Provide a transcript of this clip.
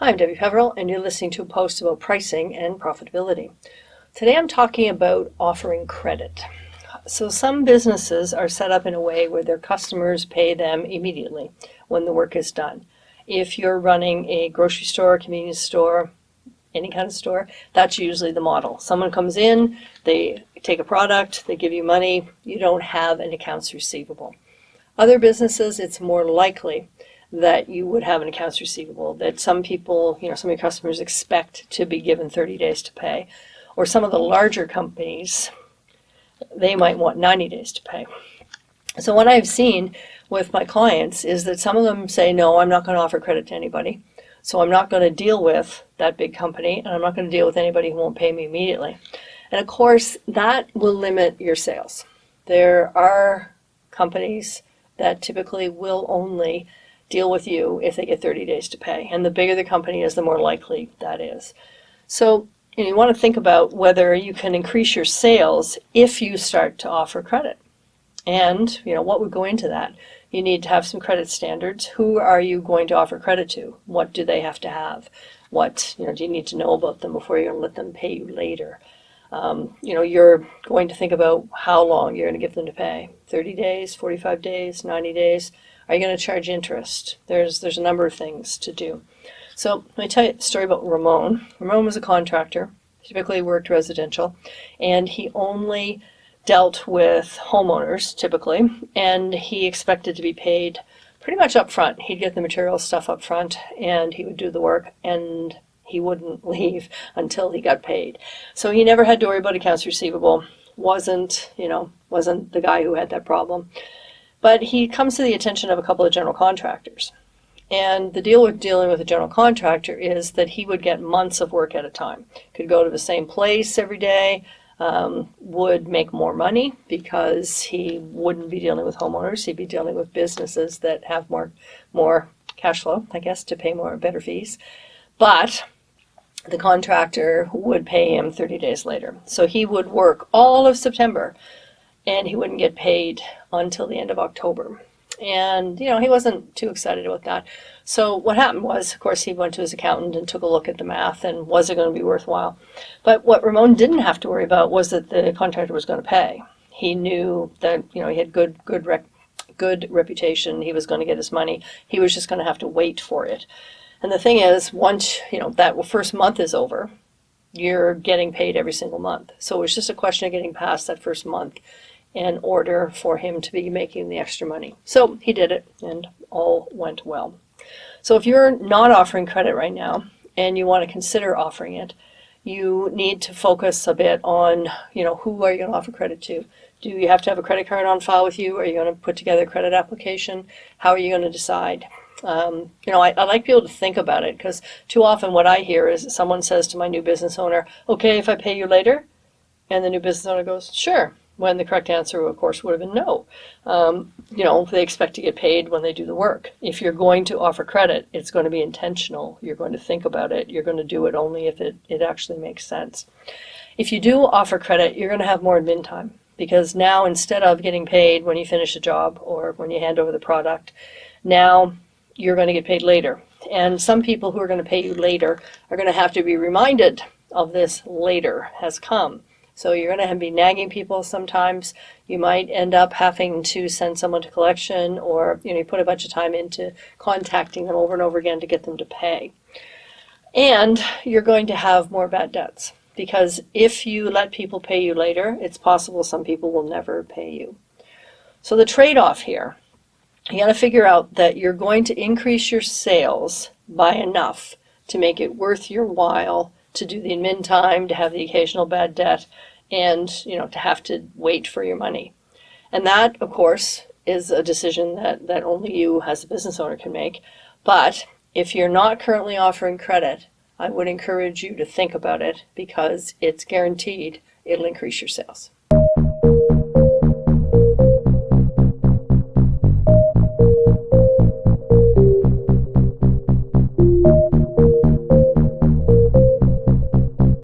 Hi, I'm Debi Peverill, and you're listening to a post about pricing and profitability. Today I'm talking about offering credit. So some businesses are set up in a way where their customers pay them immediately when the work is done. If you're running a grocery store, convenience store, any kind of store, that's usually the model. Someone comes in, they take a product, they give you money, you don't have an accounts receivable. Other businesses, it's more likely that you would have an accounts receivable, that some people, some of your customers expect to be given 30 days to pay. Or some of the larger companies, they might want 90 days to pay. So what I've seen with my clients is that some of them say, no, I'm not going to offer credit to anybody. So I'm not going to deal with that big company, and I'm not going to deal with anybody who won't pay me immediately. And of course, that will limit your sales. There are companies that typically will only deal with you if they get 30 days to pay. And the bigger the company is, the more likely that is. So you want to think about whether you can increase your sales if you start to offer credit. And what would go into that? You need to have some credit standards. Who are you going to offer credit to? What do they have to have? What do you need to know about them before you're going to let them pay you later? You're going to think about how long you're going to give them to pay. 30 days, 45 days, 90 days. Are you going to charge interest? There's a number of things to do. So let me tell you a story about Ramon. Ramon was a contractor, typically worked residential, and he only dealt with homeowners typically, and he expected to be paid pretty much up front. He'd get the material stuff up front, and he would do the work, and he wouldn't leave until he got paid. So he never had to worry about accounts receivable. Wasn't the guy who had that problem. But he comes to the attention of a couple of general contractors. And the deal with dealing with a general contractor is that he would get months of work at a time. Could go to the same place every day, would make more money because he wouldn't be dealing with homeowners. He'd be dealing with businesses that have more cash flow, I guess, to pay better fees. But the contractor would pay him 30 days later. So he would work all of September, and he wouldn't get paid until the end of October. And, he wasn't too excited about that. So what happened was, of course, he went to his accountant and took a look at the math and was it going to be worthwhile? But what Ramon didn't have to worry about was that the contractor was going to pay. He knew that, he had good reputation. He was going to get his money. He was just going to have to wait for it. And the thing is, once, that first month is over, you're getting paid every single month. So it was just a question of getting past that first month in order for him to be making the extra money. So he did it, and all went well. So if you're not offering credit right now, and you want to consider offering it, you need to focus a bit on, who are you going to offer credit to? Do you have to have a credit card on file with you? Are you going to put together a credit application? How are you going to decide? I like people to think about it, because too often what I hear is someone says to my new business owner, okay, if I pay you later? And the new business owner goes, sure. When the correct answer, of course, would have been no. They expect to get paid when they do the work. If you're going to offer credit, it's going to be intentional. You're going to think about it. You're going to do it only if it actually makes sense. If you do offer credit, you're going to have more admin time, because now instead of getting paid when you finish a job or when you hand over the product, now you're going to get paid later. And some people who are going to pay you later are going to have to be reminded of this later has come. So you're going to be nagging people sometimes. You might end up having to send someone to collection, or you put a bunch of time into contacting them over and over again to get them to pay. And you're going to have more bad debts, because if you let people pay you later, it's possible some people will never pay you. So the trade-off here, you got to figure out that you're going to increase your sales by enough to make it worth your while to do the admin time, to have the occasional bad debt, and to have to wait for your money. And that, of course, is a decision that only you as a business owner can make. But if you're not currently offering credit, I would encourage you to think about it, because it's guaranteed it'll increase your sales.